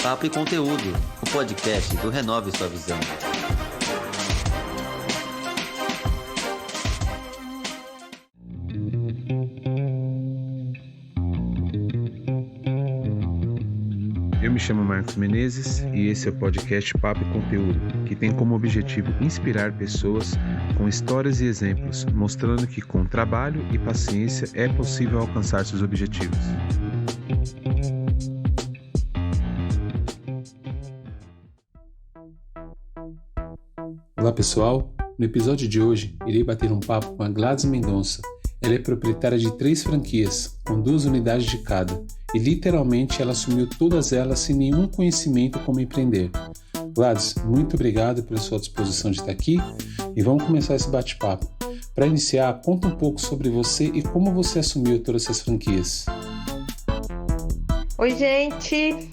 Papo e Conteúdo, o podcast do Renove Sua Visão. Eu me chamo Marcos Menezes e esse é o podcast Papo e Conteúdo, que tem como objetivo inspirar pessoas com histórias e exemplos, mostrando que com trabalho e paciência é possível alcançar seus objetivos. Olá pessoal, no episódio de hoje irei bater um papo com a Gladys Mendonça. Ela é proprietária de 3 franquias, com 2 unidades de cada, e literalmente ela assumiu todas elas sem nenhum conhecimento como empreender. Gladys, muito obrigado pela sua disposição de estar aqui e vamos começar esse bate-papo. Para iniciar, conta um pouco sobre você e como você assumiu todas essas franquias. Oi gente,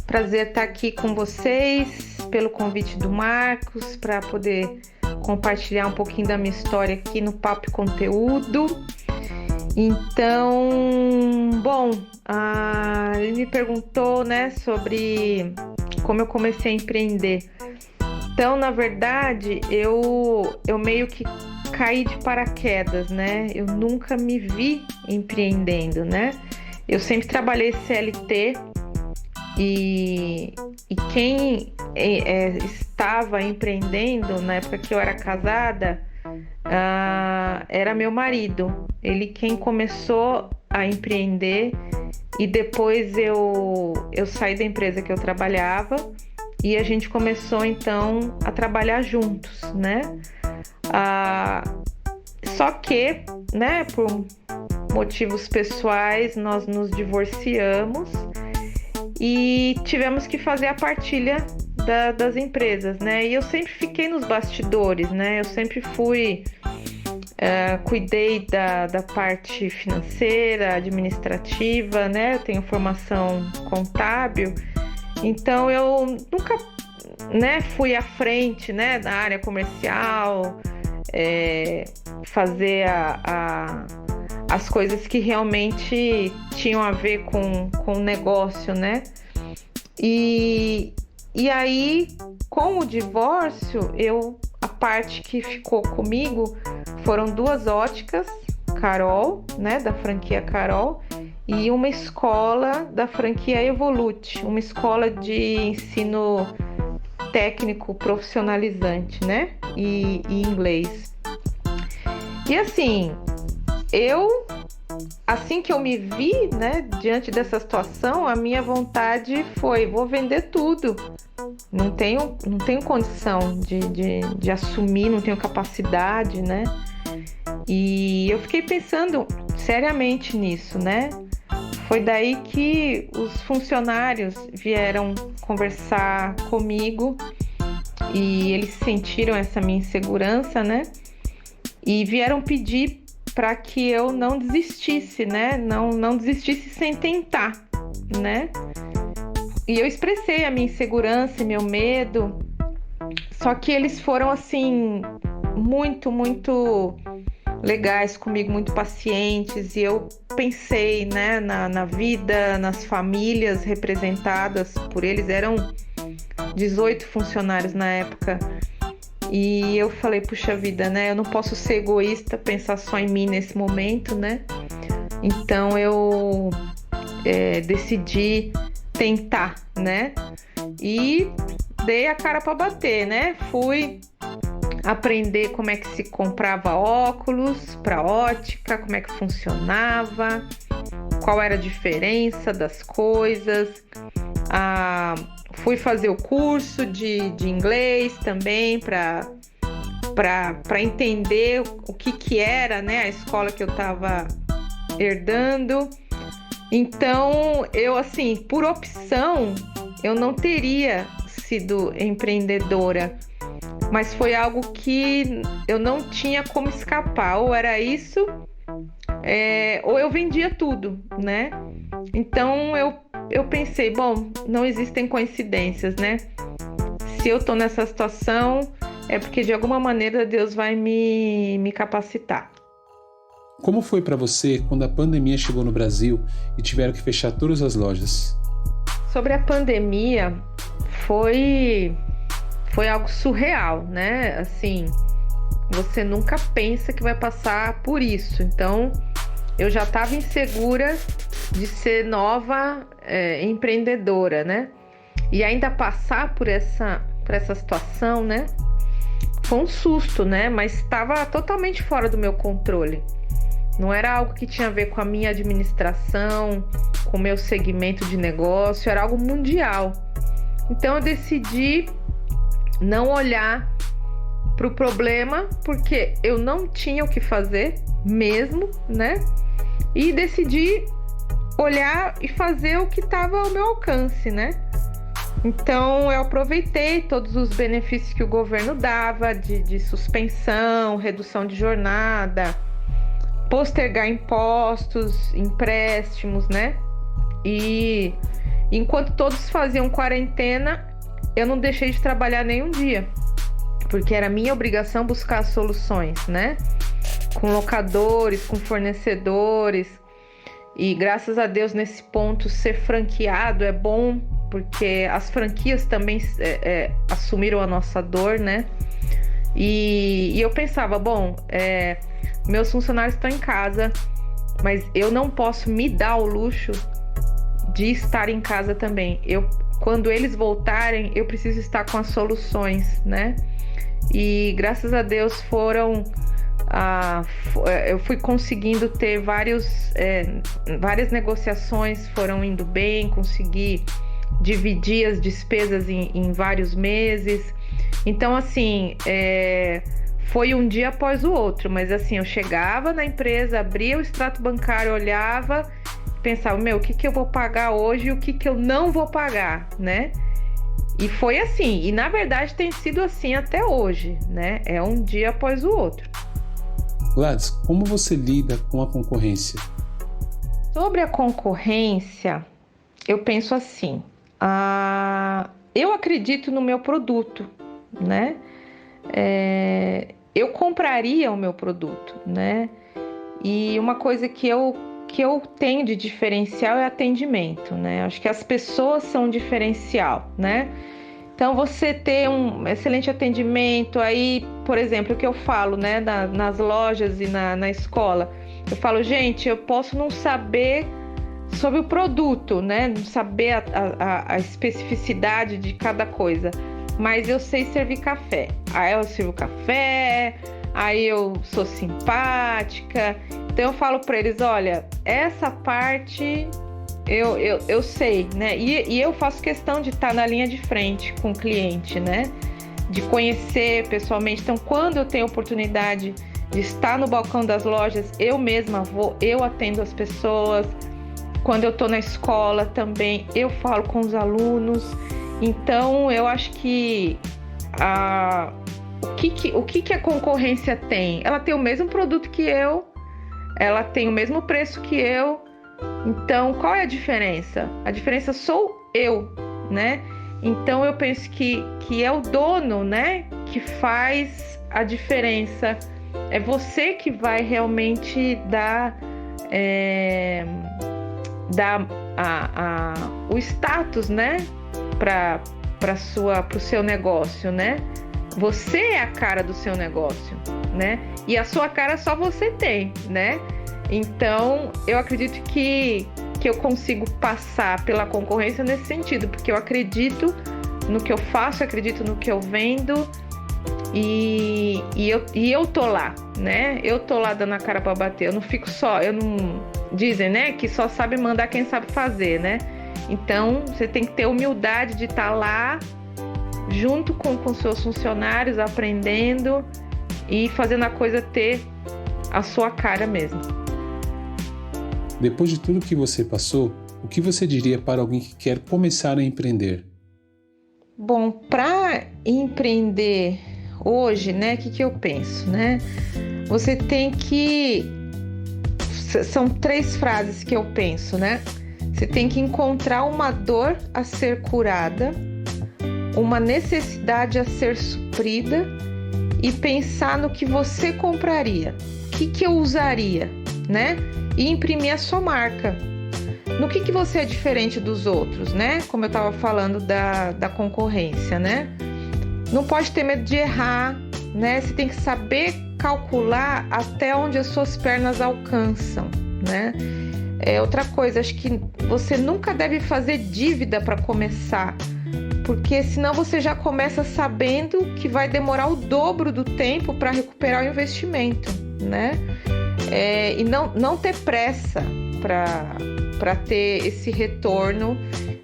prazer estar aqui com vocês, pelo convite do Marcos, para poder compartilhar um pouquinho da minha história aqui no Papo e Conteúdo. Então, bom, ele me perguntou, sobre como eu comecei a empreender. Então, na verdade, eu meio que caí de paraquedas, Eu nunca me vi empreendendo, Eu sempre trabalhei CLT e quem estava empreendendo na época que eu era casada era meu marido. Ele quem começou a empreender e depois eu saí da empresa que eu trabalhava e a gente começou então a trabalhar juntos, Só que, por motivos pessoais, nós nos divorciamos e tivemos que fazer a partilha das empresas, E eu sempre fiquei nos bastidores, Eu sempre cuidei da parte financeira, administrativa, Eu tenho formação contábil, então eu nunca, fui à frente, na área comercial, fazer as coisas que realmente tinham a ver com o negócio, E aí, com o divórcio, a parte que ficou comigo foram 2 óticas, Carol, da franquia Carol, e uma escola da franquia Evolute, uma escola de ensino técnico profissionalizante, e inglês. E assim que eu me vi, diante dessa situação, a minha vontade foi, vou vender tudo. Não tenho condição de assumir, não tenho capacidade, E eu fiquei pensando seriamente nisso, Foi daí que os funcionários vieram conversar comigo e eles sentiram essa minha insegurança, E vieram pedir para que eu não desistisse, Não desistisse sem tentar, E eu expressei a minha insegurança e meu medo, só que eles foram, muito, muito legais comigo, muito pacientes, e eu pensei, na vida, nas famílias representadas por eles. Eram 18 funcionários na época, e eu falei, puxa vida, eu não posso ser egoísta, pensar só em mim nesse momento, Então eu decidi tentar, E dei a cara para bater, Fui aprender como é que se comprava óculos para ótica, como é que funcionava, qual era a diferença das coisas. Fui fazer o curso de inglês também para entender o que era, a escola que eu estava herdando. Então, eu, por opção, eu não teria sido empreendedora, mas foi algo que eu não tinha como escapar. Ou era isso, ou eu vendia tudo, Então, eu pensei, bom, não existem coincidências, Se eu tô nessa situação, é porque de alguma maneira Deus vai me capacitar. Como foi para você quando a pandemia chegou no Brasil e tiveram que fechar todas as lojas? Sobre a pandemia, foi algo surreal, né? Assim, você nunca pensa que vai passar por isso. Então, eu já estava insegura de ser nova empreendedora, né? E ainda passar por essa situação, né? Foi um susto, né? Mas estava totalmente fora do meu controle. Não era algo que tinha a ver com a minha administração, com o meu segmento de negócio, era algo mundial. Então eu decidi não olhar para o problema, porque eu não tinha o que fazer mesmo, né? E decidi olhar e fazer o que estava ao meu alcance, né? Então eu aproveitei todos os benefícios que o governo dava de suspensão, redução de jornada, postergar impostos, empréstimos, né? E enquanto todos faziam quarentena, eu não deixei de trabalhar nenhum dia, porque era minha obrigação buscar soluções, né? Com locadores, com fornecedores. E graças a Deus, nesse ponto, ser franqueado é bom, porque as franquias também assumiram a nossa dor, né? E eu pensava, bom, meus funcionários estão em casa, mas eu não posso me dar o luxo de estar em casa também. Quando eles voltarem, eu preciso estar com as soluções, né? E graças a Deus eu fui conseguindo ter várias negociações, foram indo bem, consegui dividir as despesas em vários meses. Então, assim, foi um dia após o outro, mas assim, eu chegava na empresa, abria o extrato bancário, olhava, pensava, o que eu vou pagar hoje e o que eu não vou pagar, né? E foi assim, e na verdade tem sido assim até hoje, né? É um dia após o outro. Gladys, como você lida com a concorrência? Sobre a concorrência, eu penso assim, eu acredito no meu produto, né? Eu compraria o meu produto, né? E uma coisa que eu tenho de diferencial é atendimento, né? Acho que as pessoas são um diferencial, né? Então, você ter um excelente atendimento, aí, por exemplo, o que eu falo, né, nas lojas e na escola, eu falo, gente, eu posso não saber sobre o produto, né, não saber a especificidade de cada coisa, mas eu sei servir café. Aí eu sirvo café, aí eu sou simpática, então eu falo para eles, olha, essa parte eu sei, né? E eu faço questão de estar na linha de frente com o cliente, né? De conhecer pessoalmente. Então, quando eu tenho oportunidade de estar no balcão das lojas, eu mesma eu atendo as pessoas. Quando eu estou na escola também, eu falo com os alunos. Então, eu acho que o que a concorrência tem? Ela tem o mesmo produto que eu, ela tem o mesmo preço que eu. Então, qual é a diferença? A diferença sou eu, né? Então, eu penso que é o dono, né, que faz a diferença. É você que vai realmente dar o status, né, para o seu negócio, né? Você é a cara do seu negócio, né? E a sua cara só você tem, né? Então, eu acredito que eu consigo passar pela concorrência nesse sentido, porque eu acredito no que eu faço, acredito no que eu vendo e eu tô lá, né? Eu tô lá dando a cara para bater, eu não fico só, dizem, né, que só sabe mandar quem sabe fazer, né? Então, você tem que ter humildade de estar lá junto com seus funcionários, aprendendo e fazendo a coisa ter a sua cara mesmo. Depois de tudo que você passou, o que você diria para alguém que quer começar a empreender? Bom, para empreender hoje, né, o que eu penso, né? Você tem que... São 3 frases que eu penso, né? Você tem que encontrar uma dor a ser curada, uma necessidade a ser suprida e pensar no que você compraria. O que eu usaria, né? E imprimir a sua marca. no que você é diferente dos outros, né? Como eu estava falando da concorrência, né? Não pode ter medo de errar, né? Você tem que saber calcular até onde as suas pernas alcançam, né? Outra coisa, acho que você nunca deve fazer dívida para começar, porque senão você já começa sabendo que vai demorar o dobro do tempo para recuperar o investimento, né? E não ter pressa para ter esse retorno,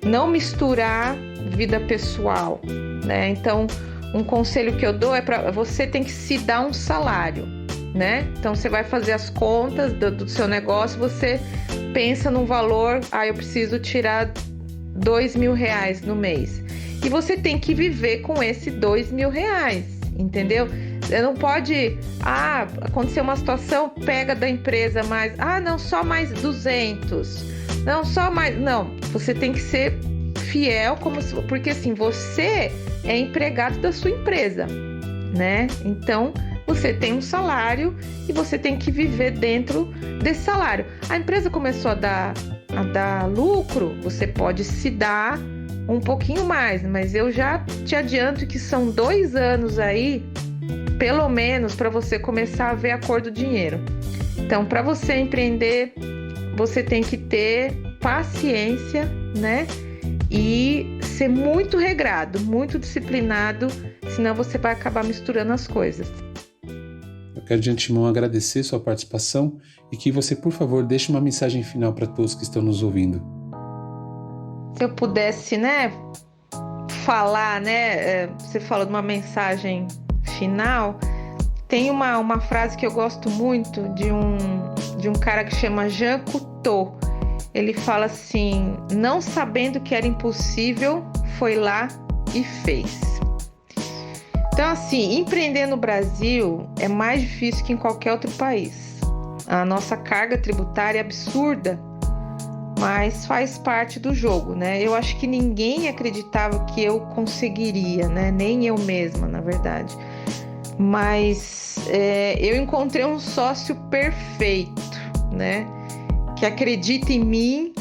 não misturar vida pessoal, né? Então, um conselho que eu dou é para você tem que se dar um salário, né? Então, você vai fazer as contas do seu negócio, você pensa num valor, eu preciso tirar R$2.000 no mês. E você tem que viver com esse R$2.000, entendeu? Você não pode, aconteceu uma situação, pega da empresa mais, não, só mais 200, não, só mais, não, você tem que ser fiel, porque assim, você é empregado da sua empresa, né? Então, você tem um salário e você tem que viver dentro desse salário. A empresa começou a dar lucro, você pode se dar um pouquinho mais, mas eu já te adianto que são 2 anos aí, pelo menos, para você começar a ver a cor do dinheiro. Então, para você empreender, você tem que ter paciência, né? E ser muito regrado, muito disciplinado, senão você vai acabar misturando as coisas. Eu quero de antemão agradecer sua participação e que você, por favor, deixe uma mensagem final para todos que estão nos ouvindo. Se eu pudesse, né, falar, né, você falou de uma mensagem final, tem uma frase que eu gosto muito de um cara que chama Jean Cousteau. Ele fala assim: não sabendo que era impossível, foi lá e fez. Então, assim, empreender no Brasil é mais difícil que em qualquer outro país. A nossa carga tributária é absurda, mas faz parte do jogo, né? Eu acho que ninguém acreditava que eu conseguiria, né? Nem eu mesma, na verdade. Mas eu encontrei um sócio perfeito, né? Que acredita em mim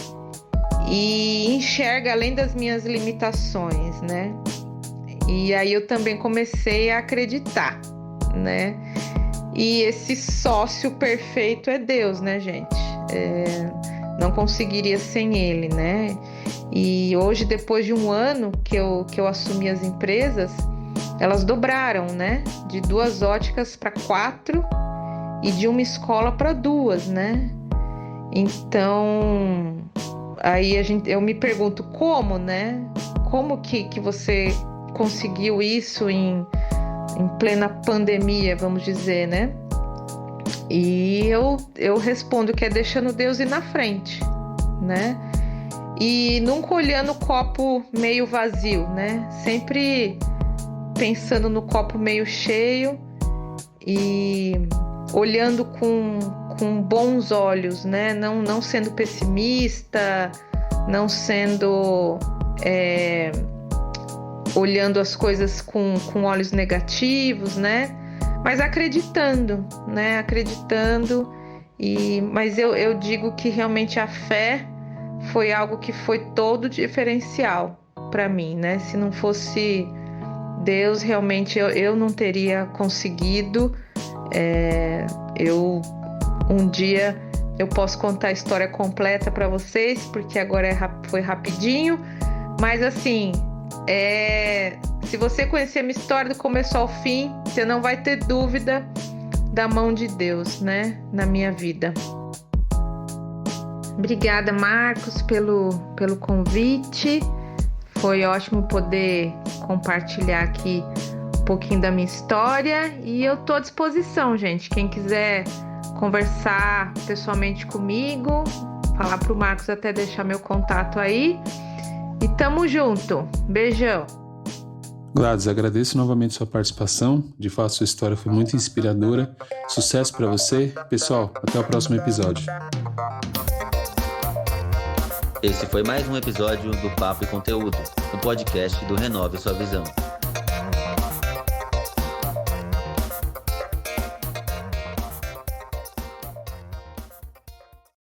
e enxerga além das minhas limitações, né? E aí eu também comecei a acreditar, né? E esse sócio perfeito é Deus, né, gente? Não conseguiria sem ele, né? E hoje, depois de 1 ano que eu assumi as empresas, elas dobraram, né? De 2 óticas para 4 e de uma escola para 2, né? Então, aí eu me pergunto como, né? Como que você conseguiu isso em plena pandemia, vamos dizer, né? E eu respondo que é deixando Deus ir na frente, né? E nunca olhando o copo meio vazio, né? Sempre pensando no copo meio cheio e olhando com bons olhos, né? Não sendo pessimista, não sendo olhando as coisas com olhos negativos, né? Mas acreditando, né? Acreditando. Mas eu digo que realmente a fé foi algo que foi todo diferencial para mim, né? Se não fosse Deus, realmente eu não teria conseguido. Um dia eu posso contar a história completa para vocês, porque agora foi rapidinho. Mas assim, se você conhecer a minha história do começo ao fim, você não vai ter dúvida da mão de Deus, né, na minha vida. Obrigada, Marcos, pelo convite. Foi ótimo poder compartilhar aqui um pouquinho da minha história e eu tô à disposição, gente. Quem quiser conversar pessoalmente comigo, falar pro Marcos até deixar meu contato aí. E tamo junto. Beijão. Gladys, agradeço novamente sua participação. De fato, sua história foi muito inspiradora. Sucesso para você. Pessoal, até o próximo episódio. Esse foi mais um episódio do Papo e Conteúdo, o podcast do Renove Sua Visão.